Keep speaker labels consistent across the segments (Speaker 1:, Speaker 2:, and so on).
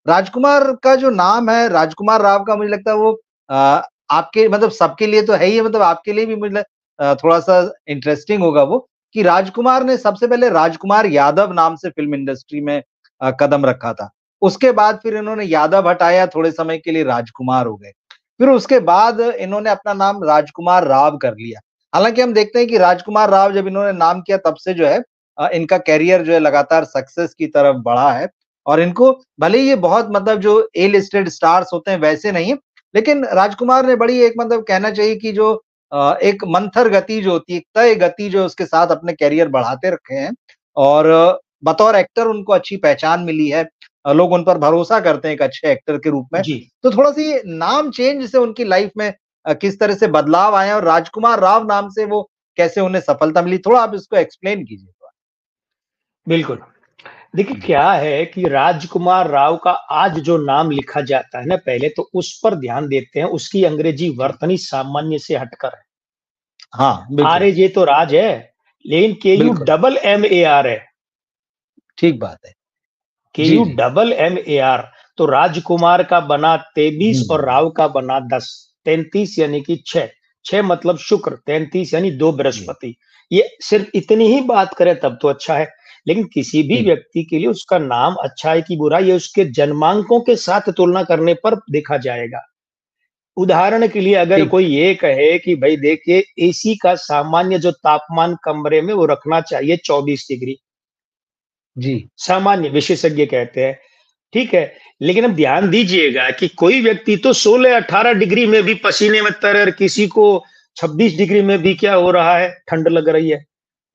Speaker 1: राजकुमार का जो नाम है, राजकुमार राव का, मुझे लगता है वो आपके मतलब सबके लिए तो है ही है, मतलब आपके लिए भी मुझे थोड़ा-सा इंटरेस्टिंग होगा वो, कि राजकुमार ने सबसे पहले राजकुमार यादव नाम से फ़िल्म इंडस्ट्री में कदम रखा था। उसके बाद फिर इन्होंने यादव हटाया, थोड़े समय के लिए राजकुमार हो गए। फिर उसके बाद इन्होंने अपना नाम राजकुमार राव कर लिया। हालाँकि हम देखते हैं कि राजकुमार राव जब इन्होंने नाम किया तब से जो है इनका करियर जो है लगातार सक्सेस की तरफ बढ़ा है। और इनको भले ही ये बहुत मतलब जो ए लिस्टेड स्टार्स होते हैं वैसे नहीं, लेकिन राजकुमार ने बड़ी एक मतलब कहना चाहिए कि जो एक मंथर गति जो होती है, तय गति जो उसके साथ अपने करियर बढ़ाते रखे हैं और बतौर एक्टर उनको अच्छी पहचान मिली है। लोग उन पर भरोसा करते हैं एक अच्छे एक्टर के रूप में।
Speaker 2: जी।
Speaker 1: तो थोड़ा-सा ये नाम चेंज से उनकी लाइफ में किस तरह से बदलाव आए हैं और राजकुमार राव नाम से वो कैसे उन्हें सफलता मिली? थोड़ा आप इसको एक्सप्लेन कीजिए थोड़ा।
Speaker 2: बिल्कुल। देखिए
Speaker 1: जी,
Speaker 2: क्या है कि राजकुमार राव का आज जो नाम लिखा जाता है ना, पहले तो उस पर ध्यान देते हैं, उसकी अंग्रेजी
Speaker 1: जी।
Speaker 2: वर्तनी सामान्य से हटकर है।
Speaker 1: हाँ, बिल्कुल,
Speaker 2: आर-ए-जे तो राज है, लेकिन के-यू
Speaker 1: बिल्कुल,
Speaker 2: डबल एम-ए-आर है।
Speaker 1: ठीक बात है। जी,
Speaker 2: के-यू
Speaker 1: जी।
Speaker 2: डबल एम-ए-आर, तो राजकुमार का बना 23
Speaker 1: हुँ,
Speaker 2: और राव का बना 10, 33 यानी कि 6, 6 मतलब शुक्र, 33 यानी 2
Speaker 1: जी,
Speaker 2: बृहस्पति। ये सिर्फ इतनी ही बात करें तब तो अच्छा है, लेकिन किसी भी
Speaker 1: जी,
Speaker 2: व्यक्ति के लिए उसका नाम अच्छा है कि बुरा, ये उसके जन्मांकों के साथ तुलना करने पर देखा जाएगा। उदाहरण के लिए अगर
Speaker 1: ठीक
Speaker 2: कोई
Speaker 1: है।
Speaker 2: ये कहे कि भई देखिए एसी का सामान्य जो तापमान कमरे में वो रखना चाहिए 24 डिग्री,
Speaker 1: जी,
Speaker 2: सामान्य विशेषज्ञ कहते हैं। ठीक है, लेकिन अब ध्यान दीजिएगा कि कोई व्यक्ति तो 16-18 डिग्री में भी पसीने में तर और किसी को 26 डिग्री में भी क्या हो रहा है, ठंड लग रही है।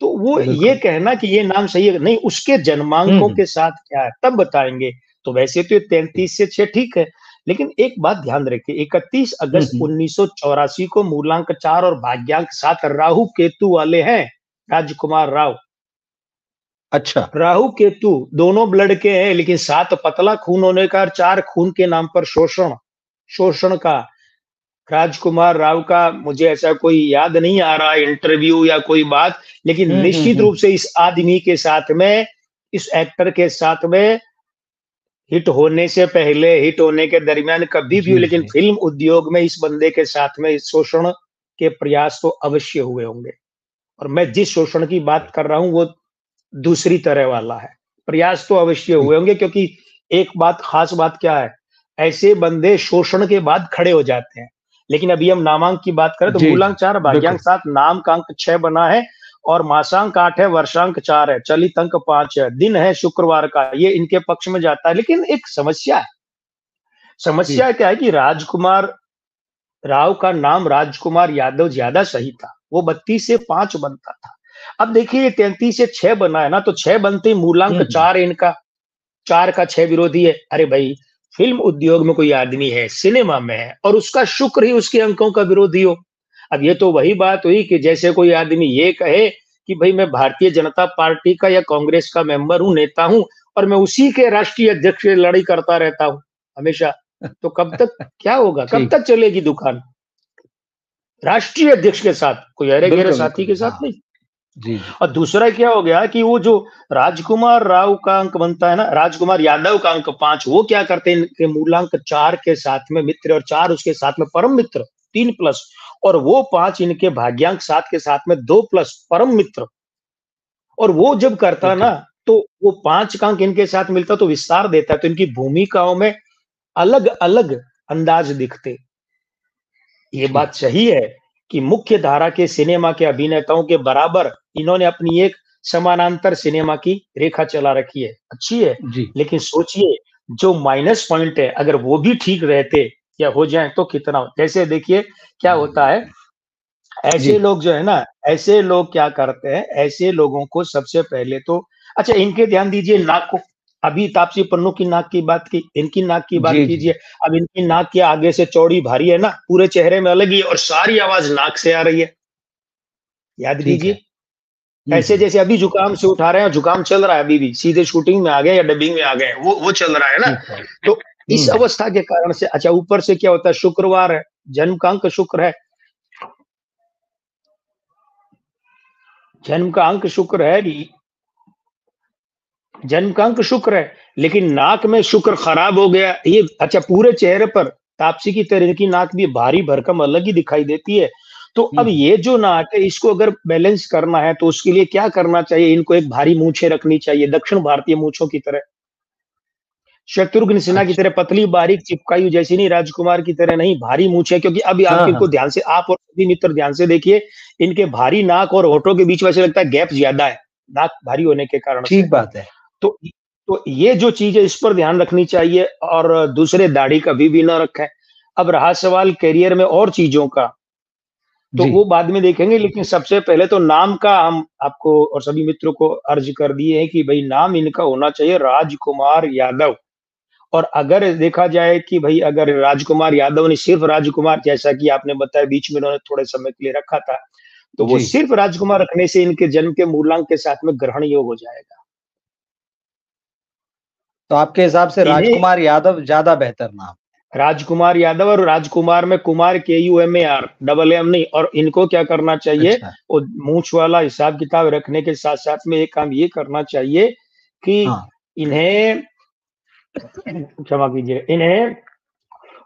Speaker 2: तो वो ये
Speaker 1: बिल्कुल।
Speaker 2: कहना कि ये नाम सही है, नहीं उसके
Speaker 1: हुँ,
Speaker 2: जन्मांकों
Speaker 1: हुँ।
Speaker 2: के साथ क्या है, तब बताएँगे। तो वैसे तो ये
Speaker 1: जी।
Speaker 2: 33 से 6 ठीक है, लेकिन एक बात ध्यान रखिए, 31
Speaker 1: हुँ,
Speaker 2: अगस्त
Speaker 1: हुँ।
Speaker 2: 1984 को मूलांक 4 और भाग्यांक 7 राहु केतु वाले हैं, राजकुमार राव।
Speaker 1: अच्छा,
Speaker 2: राहु केतु दोनों ब्लड के हैं, लेकिन 7 पतला खून होने का और 4 खून के नाम पर शोषण शोषण का राजकुमार राव का मुझे ऐसा कोई याद नहीं आ रहा इंटरव्यू या कोई बात, लेकिन
Speaker 1: हुँ, हुँ,
Speaker 2: निश्चित
Speaker 1: हुँ।
Speaker 2: रूप से इस आदमी के साथ में, इस एक्टर के साथ में हिट होने से पहले, हिट होने के दरमियान कभी भी,
Speaker 1: जी,
Speaker 2: लेकिन
Speaker 1: जी।
Speaker 2: फिल्म उद्योग में इस बंदे के साथ में इस शोषण के प्रयास तो अवश्य हुए होंगे। और मैं जिस शोषण की बात
Speaker 1: जी,
Speaker 2: कर रहा हूँ वो दूसरी तरह वाला है। प्रयास तो अवश्य
Speaker 1: ठीक।
Speaker 2: हुए होंगे क्योंकि एक बात खास बात क्या है, ऐसे बंदे शोषण के बाद खड़े हो जाते हैं। लेकिन अभी हम नामांक की बात करें तो
Speaker 1: जी,
Speaker 2: मूलांक
Speaker 1: जी।
Speaker 2: 4, भाग्यांक
Speaker 1: बिल्कुल।
Speaker 2: 7, नाम का अंक 6 बना है और मासांक 8 है, वर्षांक 4 है, चलित अंक 5 है, दिन है शुक्रवार का, ये इनके पक्ष में जाता है। लेकिन एक समस्या है,
Speaker 1: जी,
Speaker 2: समस्या क्या है कि राजकुमार राव का नाम राजकुमार यादव ज्यादा सही था, वो 32 से 5 बनता था। अब देखिए 33 से 6 बना है ना, तो 6 बनते ही
Speaker 1: हुँ,
Speaker 2: मूलांक
Speaker 1: हुँ।
Speaker 2: 4 इनका, 4 का 6 विरोधी है। अरे भाई, फिल्म उद्योग में कोई आदमी है, सिनेमा में है और उसका शुक्र ही उसके अंकों का विरोधी हो। अब ये तो वही बात हुई कि जैसे कोई आदमी ये कहे कि भाई मैं भारतीय जनता पार्टी का या कांग्रेस का मेंबर हूँ, नेता हूँ और मैं उसी के राष्ट्रीय अध्यक्ष से लड़ाई करता रहता हूँ हमेशा। तो कब तक क्या होगा? कब
Speaker 1: ठीक।
Speaker 2: तक चलेगी दुकान? राष्ट्रीय अध्यक्ष के साथ, कोई अरे-गहरे
Speaker 1: बिल्कुल,
Speaker 2: साथी
Speaker 1: बिल्कुल।
Speaker 2: के साथ
Speaker 1: हाँ।
Speaker 2: नहीं।
Speaker 1: जी, जी।
Speaker 2: और दूसरा क्या हो गया कि वो जो राजकुमार राव का अंक बनता है ना, राजकुमार यादव का अंक 5, वो क्या करते हैं इनके मूलांक 4 के साथ में मित्र और 4 उसके साथ में परम मित्र, 3 प्लस और वो 5 इनके भाग्यांक 7 के साथ में 2 प्लस परम मित्र और वो जब करता
Speaker 1: ओके।
Speaker 2: ना, तो वो 5 का अंक इनके साथ मिलता तो विस्तार देता है, तो इनकी भूमिकाओं में अलग-अलग अंदाज दिखते। ये
Speaker 1: जी,
Speaker 2: बात सही है कि मुख्य धारा के सिनेमा के अभिनेताओं के बराबर इन्होंने अपनी एक समानांतर सिनेमा की रेखा चला रखी है, अच्छी है।
Speaker 1: जी।
Speaker 2: लेकिन सोचिए जो माइनस पॉइंट है अगर वो भी ठीक रहते या हो जाए तो कितना जैसे देखिए क्या होता है,
Speaker 1: जी।
Speaker 2: ऐसे लोग जो है ना, ऐसे लोग क्या करते हैं, ऐसे लोगों को सबसे पहले तो अच्छा इनके ध्यान दीजिए नाक को, अभी तापसी पन्नू की नाक की बात की, इनकी नाक की बात
Speaker 1: जी, जी।
Speaker 2: कीजिए। अब इनकी नाक के आगे से चौड़ी भारी है ना, पूरे चेहरे में अलग ही और सारी आवाज़ नाक से आ रही है। याद
Speaker 1: ठीक है।
Speaker 2: कीजिए,
Speaker 1: हुँ,
Speaker 2: ऐसे
Speaker 1: हुँ।
Speaker 2: जैसे अभी जुकाम से उठा रहे हैं, जुकाम चल रहा है अभी भी, सीधे शूटिंग में आ गए या डबिंग में आ गए, वो चल रहा है ना।
Speaker 1: ठीक है।
Speaker 2: तो इस
Speaker 1: हुँ।
Speaker 2: अवस्था के कारण से अच्छा ऊपर से क्या होता है शुक्रवार है, जन्म का अंक शुक्र है, जन्म का अंक शुक्र है, जन्म का अंक शुक्र है, लेकिन नाक में शुक्र खराब हो गया। ये अच्छा, पूरे चेहरे पर तापसी की तरह की नाक भी भारी भरकम अलग ही दिखाई देती है। तो अब
Speaker 1: हम्म।
Speaker 2: ये जो नाक है, इसको अगर बैलेंस करना है तो उसके लिए क्या करना चाहिए? इनको एक भारी मूछें रखनी चाहिए, दक्षिण भारतीय मूछों की तरह। शत्रुघ्न सिन्हा की
Speaker 1: अच्छा।
Speaker 2: तरह पतली बारीक चिपकाई हुई जैसी नहीं, राजकुमार की तरह नहीं, भारी मूछें। क्योंकि अभी आप
Speaker 1: हाँ
Speaker 2: इनको
Speaker 1: हाँ।
Speaker 2: ध्यान से, आप और सभी मित्र ध्यान से देखिए, इनके भारी नाक और होठों के बीच में ऐसे लगता है गैप ज्यादा है, नाक भारी होने के कारण से।
Speaker 1: ठीक बात है।
Speaker 2: तो तो ये जो चीज है, इस पर ध्यान रखनी चाहिए। और दूसरे, दाढ़ी कभी भी ना रखें। अब रहा सवाल करियर में और चीजों का, तो
Speaker 1: जी।
Speaker 2: वो बाद में देखेंगे, लेकिन सबसे पहले तो नाम का हम आपको और सभी मित्रों को अर्ज कर दिए हैं कि भाई नाम इनका होना चाहिए राजकुमार यादव। और अगर देखा जाए कि भाई अगर राजकुमार यादव ने सिर्फ राजकुमार, जैसा कि आपने बताया बीच में उन्होंने थोड़े समय के लिए रखा था, तो वो
Speaker 1: जी।
Speaker 2: सिर्फ राजकुमार रखने से इनके जन्म के मूलांक के साथ में ग्रहण योग हो जाएगा।
Speaker 1: तो आपके हिसाब से
Speaker 2: इन्हें
Speaker 1: राजकुमार यादव ज्यादा बेहतर नाम?
Speaker 2: राजकुमार यादव, और राजकुमार में कुमार KUMAR, डबल एम नहीं। और इनको क्या करना चाहिए,
Speaker 1: अच्छा।
Speaker 2: वो मूछ वाला हिसाब किताब रखने के साथ साथ में एक काम ये करना चाहिए कि
Speaker 1: हाँ।
Speaker 2: इन्हें, क्षमा कीजिए, इन्हें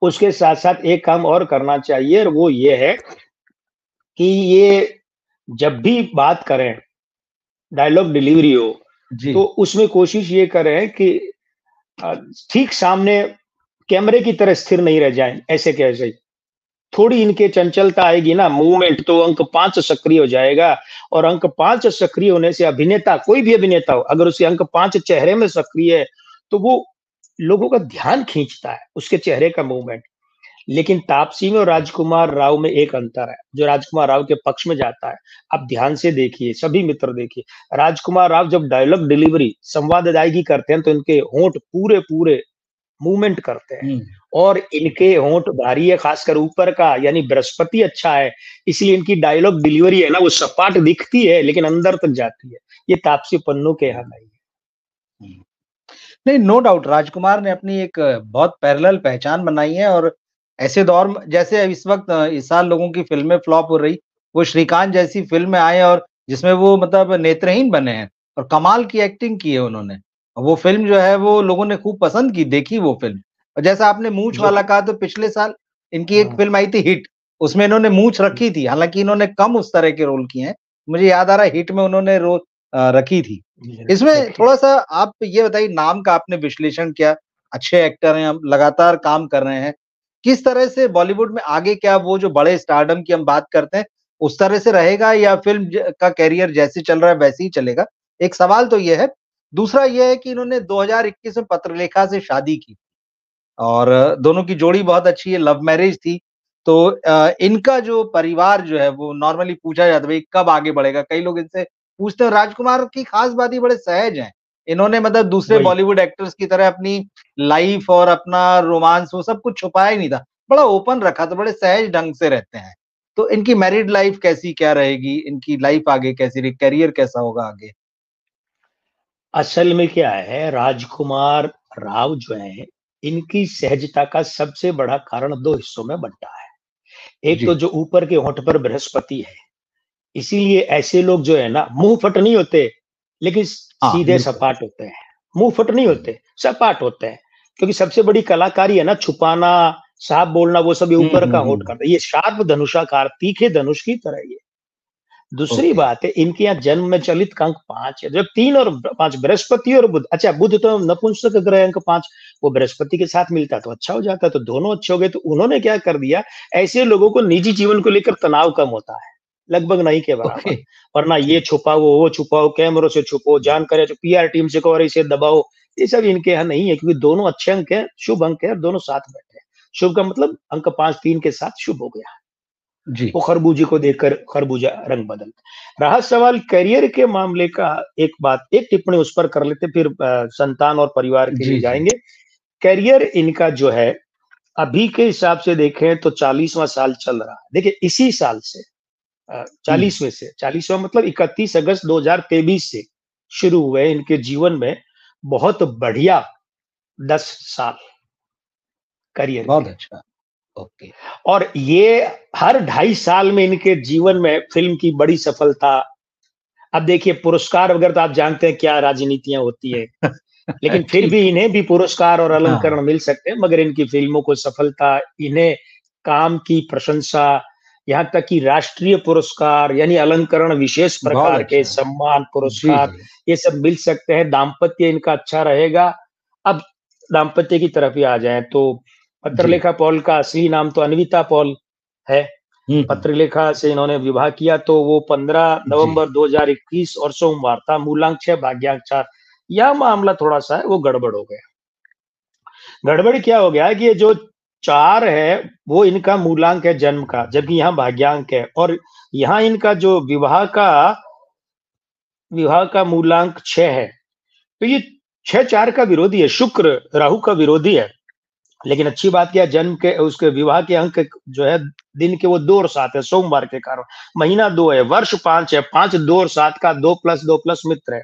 Speaker 2: उसके साथ साथ एक काम और करना चाहिए, और वो ये है कि ये जब भी बात करें, डायलॉग डिलीवरी हो,
Speaker 1: जी।
Speaker 2: तो उसमें कोशिश ये करें कि अ, ठीक सामने कैमरे की तरह स्थिर नहीं रह जाएँ, ऐसे के ऐसे ही। थोड़ी इनके चंचलता आएगी ना, मूवमेंट, तो अंक 5 सक्रिय हो जाएगा। और अंक 5 सक्रिय होने से अभिनेता, कोई भी अभिनेता हो, अगर उसके अंक 5 चेहरे में सक्रिय है, तो वो लोगों का ध्यान खींचता है, उसके चेहरे का मूवमेंट। लेकिन तापसी में और राजकुमार राव में एक अंतर है, जो राजकुमार राव के पक्ष में जाता है। आप ध्यान से देखिए, सभी मित्र देखिए, राजकुमार राव जब डायलॉग डिलीवरी, संवाद अदायगी करते हैं, तो इनके होंठ पूरे-पूरे मूवमेंट करते हैं।
Speaker 1: हुँ।
Speaker 2: और इनके होंठ भारी है, खासकर ऊपर का, यानी बृहस्पति अच्छा है, इसलिए इनकी डायलॉग डिलीवरी है ना, वो सपाट दिखती है लेकिन अंदर तक जाती है। ये तापसी पन्नू के यहाँ नहीं है।
Speaker 1: हुँ। नहीं, नो डाउट राजकुमार ने अपनी एक बहुत पैरेलल पहचान बनाई है और ऐसे दौर में जैसे इस वक़्त इस साल लोगों की फ़िल्में फ्लॉप हो रही, वो श्रीकांत जैसी फ़िल्म में आए और जिसमें वो मतलब नेत्रहीन बने हैं और कमाल की एक्टिंग की है उन्होंने। वो फ़िल्म जो है वो लोगों ने खूब पसंद की, देखी वो फ़िल्म। और जैसा आपने मूंछ
Speaker 2: जो
Speaker 1: वाला कहा तो पिछले साल इनकी एक
Speaker 2: हाँ,
Speaker 1: फ़िल्म आई थी हिट, उसमें इन्होंने मूंछ रखी थी, हालाँकि इन्होंने कम उस तरह के रोल किए हैं। मुझे याद आ रहा है हिट में उन्होंने रखी थी।
Speaker 2: जी,
Speaker 1: इसमें
Speaker 2: रखिए।
Speaker 1: थोड़ा-सा आप ये बताइए नाम का आपने विश्लेषण किया, अच्छे एक्टर हैं, अब लगातार काम कर रहे हैं। किस तरह से बॉलीवुड में आगे क्या वो जो बड़े स्टारडम की हम बात करते हैं, उस तरह से रहेगा या फ़िल्म का करियर जैसे चल रहा है वैसे ही चलेगा? एक सवाल तो ये है। दूसरा ये है कि इन्होंने 2021 में पत्रलेखा से शादी की और दोनों की जोड़ी बहुत अच्छी है, लव मैरिज थी। तो इनका जो परिवार जो है वो नॉर्मली पूछा जाता है भई कब आगे बढ़ेगा? कई लोग इनसे पूछते हैं राजकुमार की खास बात ये बड़े सहज हैं। इन्होंने मतलब दूसरे
Speaker 2: वही।
Speaker 1: बॉलीवुड एक्टर्स की तरह अपनी लाइफ़ और अपना रोमांस वो सब कुछ छुपाया ही नहीं था। बड़ा ओपन रखा था, बड़े सहज ढंग से रहते हैं। तो इनकी मैरिड लाइफ़ कैसी क्या रहेगी? इनकी लाइफ़ आगे कैसी रही? करियर कैसा होगा आगे?
Speaker 2: असल में क्या है, राजकुमार राव जो हैं, इनकी सहजता का सबसे बड़ा कारण 2 हिस्सों में बँटा है। एक तो
Speaker 1: जी।
Speaker 2: जो ऊपर के होंठ पर बृहस्पति है, इसीलिए ऐसे लोग जो है ना, मुँह फट नहीं होते, लेकिन
Speaker 1: हाँ,
Speaker 2: सीधे
Speaker 1: बिल्कुल।
Speaker 2: सपाट होते हैं। मुँह फट नहीं
Speaker 1: हुँ।
Speaker 2: होते, सपाट होते हैं। क्योंकि सबसे बड़ी कलाकारी है ना छुपाना, साफ बोलना, वो सब ये
Speaker 1: हुँ,
Speaker 2: ऊपर का
Speaker 1: हुँ,
Speaker 2: होंठ
Speaker 1: हुँ।
Speaker 2: करता है। ये शार्प धनुषाकार, तीखे धनुष की तरह ये। दूसरी
Speaker 1: ओके।
Speaker 2: बात है, इनके यहाँ जन्म में चलित का अंक 5 है। जब 3 और 5, बृहस्पति और बुध, अच्छा बुध तो नपुंसक ग्रह, अंक 5, वो बृहस्पति के साथ मिलता तो अच्छा हो जाता, तो दोनों अच्छे हो गए। तो उन्होंने क्या कर दिया, ऐसे लोगों को निजी जीवन को लेकर तनाव कम होता है, लगभग नहीं के बराबर।
Speaker 1: ओके।
Speaker 2: वरना ये
Speaker 1: ठीक।
Speaker 2: छुपाओ, वो छुपाओ, कैमरों से छुपो,
Speaker 1: हुँ।
Speaker 2: जानकारी जो PR टीम से कहो, अरे इसे दबाओ, ये सब इनके यहाँ नहीं है, क्योंकि दोनों अच्छे अंक हैं, शुभ अंक है, और दोनों साथ बैठे हैं। शुभ का मतलब अंक 5 3 के साथ शुभ हो गया।
Speaker 1: जी।
Speaker 2: वो खरबूजे को देखकर खरबूजा रंग बदलता। रहा सवाल करियर के मामले का, एक बात, एक टिप्पणी उस पर कर लेते, फिर संतान और परिवार के लिए
Speaker 1: जी, जी।
Speaker 2: जाएँगे। करियर इनका जो है, अभी के हिसाब से देखें तो 40वाँ साल चल रहा है। देखिए इसी साल से,
Speaker 1: हुँ।
Speaker 2: 40वें से, 40वाँ मतलब 31 अगस्त 2023 से शुरू हुए इनके जीवन में बहुत बढ़िया 10 साल करियर
Speaker 1: बहुत
Speaker 2: के।
Speaker 1: अच्छा। ओके।
Speaker 2: और ये हर 2.5 साल में इनके जीवन में फ़िल्म की बड़ी सफलता, अब देखिए पुरस्कार वगैरह तो आप जानते हैं क्या राजनीतियाँ होती है, लेकिन फिर
Speaker 1: ठीक
Speaker 2: भी
Speaker 1: है।
Speaker 2: इन्हें भी पुरस्कार और
Speaker 1: हाँ,
Speaker 2: अलंकरण मिल सकते हैं, मगर इनकी फ़िल्मों को सफलता, इन्हें काम की प्रशंसा, यहाँ तक कि राष्ट्रीय पुरस्कार यानी अलंकरण, विशेष
Speaker 1: बहुत
Speaker 2: प्रकार के
Speaker 1: अच्छा है।
Speaker 2: सम्मान,
Speaker 1: जी,
Speaker 2: पुरस्कार,
Speaker 1: जी।
Speaker 2: ये सब मिल सकते हैं। दाम्पत्य इनका अच्छा रहेगा। अब दाम्पत्य की तरफ ही आ जाएँ तो
Speaker 1: जी।
Speaker 2: पत्रलेखा पॉल का असली नाम तो अन्विता पॉल है।
Speaker 1: हुँ, हुँ।
Speaker 2: पत्रलेखा से इन्होंने विवाह किया तो वो 15
Speaker 1: जी।
Speaker 2: नवंबर 2021 और सोमवार था, मूलांक 6 भाग्यांक 4। यह मामला थोड़ा-सा है वो गड़बड़ हो गया। गड़बड़ क्या हो गया है कि ये जो 4 है, वो इनका मूलांक है जन्म का, जबकि यहाँ भाग्यांक है और यहाँ इनका जो विवाह का मूलांक 6 है। तो ये 6-4 का विरोधी है, शुक्र राहु का विरोधी है। लेकिन अच्छी बात क्या है जन्म के उसके विवाह के अंक जो है दिन के वो 2 और 7 है, सोमवार के कारण। महीना 2 है, वर्ष 5 है, 5, 2 और 7 का 2 प्लस मित्र है।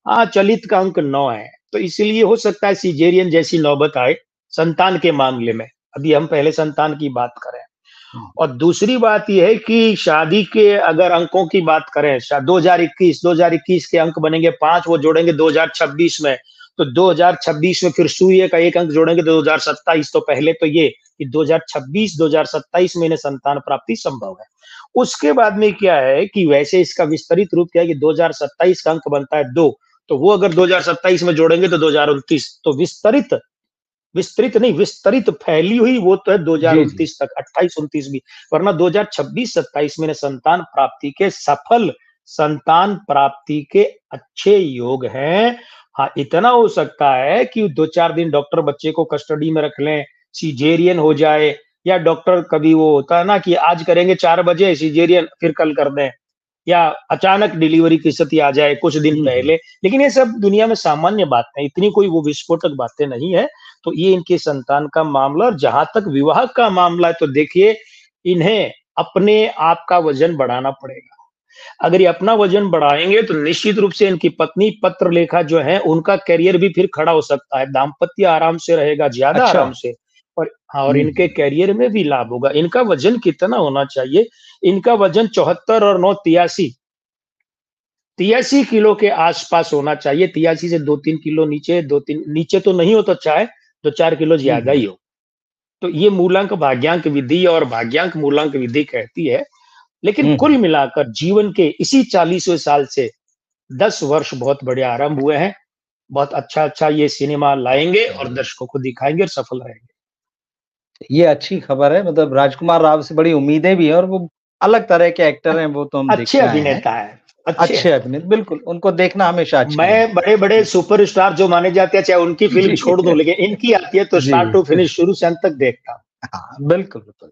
Speaker 2: हाँ, चलित का अंक 9 है, तो इसीलिए हो सकता है सिजेरियन जैसी नौबत आए संतान के मामले में। अभी हम पहले संतान की बात करें।
Speaker 1: हुँ।
Speaker 2: और दूसरी बात ये है कि शादी के अगर अंकों की बात करें, 2021 के अंक बनेंगे 5, वो जोड़ेंगे 2026 में, तो 2026 में फिर सूर्य का 1 अंक जोड़ेंगे 2027, तो पहले तो ये कि 2026-2027 में इन्हें संतान प्राप्ति संभव है। उसके बाद में क्या है कि वैसे इसका विस्तरित रूप क्या है कि 2027 का अंक बनता है 2, तो वो अगर 2027 में जोड़ेंगे तो 2029, तो विस्तृत नहीं, विस्तरित फैली हुई वो तो है
Speaker 1: जी, जी।
Speaker 2: 2029 तक, 28-29 भी, वरना 2026-27 में संतान प्राप्ति के सफल संतान प्राप्ति के अच्छे योग हैं। हाँ, इतना हो सकता है कि 2-4 दिन डॉक्टर बच्चे को कस्टडी में रख लें, सिजेरियन हो जाए या डॉक्टर कभी वो होता है ना कि आज करेंगे 4 बजे सिजेरियन फिर कल कर दें। या अचानक डिलीवरी की स्थिति आ जाए कुछ दिन
Speaker 1: हुँ, हुँ।
Speaker 2: पहले, लेकिन ये सब दुनिया में सामान्य बातें हैं, इतनी कोई वो विस्फोटक बातें नहीं है। तो ये इनके संतान का मामला और जहाँ तक विवाह का मामला है तो देखिए, इन्हें अपने आप का वज़न बढ़ाना पड़ेगा। अगर ये अपना वज़न बढ़ाएँगे तो निश्चित रूप से इनकी पत्नी पत्रलेखा जो है, उनका करियर भी फिर खड़ा हो सकता है, दाम्पत्य आराम से रहेगा, ज़्यादा
Speaker 1: अच्छा।
Speaker 2: आराम से और हाँ, और
Speaker 1: हुँ,
Speaker 2: इनके
Speaker 1: हुँ।
Speaker 2: करियर में भी लाभ होगा। इनका वज़न कितना होना चाहिए? इनका वज़न 74 और 9 83 किलो के आसपास होना चाहिए, 83 से 2-3 किलो नीचे 2-3 नीचे तो नहीं हो तो अच्छा है, 2-4 किलो
Speaker 1: हुँ,
Speaker 2: ज़्यादा
Speaker 1: हुँ।
Speaker 2: ही हो। तो ये मूलांक भाग्यांक विधि और भाग्यांक मूलांक विधि कहती है, लेकिन
Speaker 1: हुँ,
Speaker 2: कुल
Speaker 1: हुँ।
Speaker 2: मिलाकर जीवन के इसी 40वें साल से 10 वर्ष बहुत बड़े आरंभ हुए हैं। बहुत अच्छा-अच्छा ये सिनेमा लाएँगे और
Speaker 1: जी।
Speaker 2: दर्शकों को दिखाएँगे और सफल रहेंगे।
Speaker 1: ये अच्छी खबर है मतलब राजकुमार राव से बड़ी उम्मीदें भी हैं और वो अलग तरह के
Speaker 2: अ,
Speaker 1: एक्टर हैं, वो तो हम
Speaker 2: अच्छे
Speaker 1: देखते आए हैं।
Speaker 2: अभिनेता हैं, अच्छे
Speaker 1: अच्छे
Speaker 2: हैं।
Speaker 1: अभिनेता बिल्कुल, उनको देखना हमेशा अच्छा
Speaker 2: मैं
Speaker 1: लगता है।
Speaker 2: बड़े-बड़े
Speaker 1: जी।
Speaker 2: सुपरस्टार जो माने जाते हैं, चाहे उनकी फ़िल्म
Speaker 1: जी।
Speaker 2: छोड़ दूँ, लेकिन इनकी आती है तो
Speaker 1: जी।
Speaker 2: स्टार्ट टू फिनिश शुरू से अंत तक देखता हूँ।
Speaker 1: हाँ, बिल्कुल, बिल्कुल।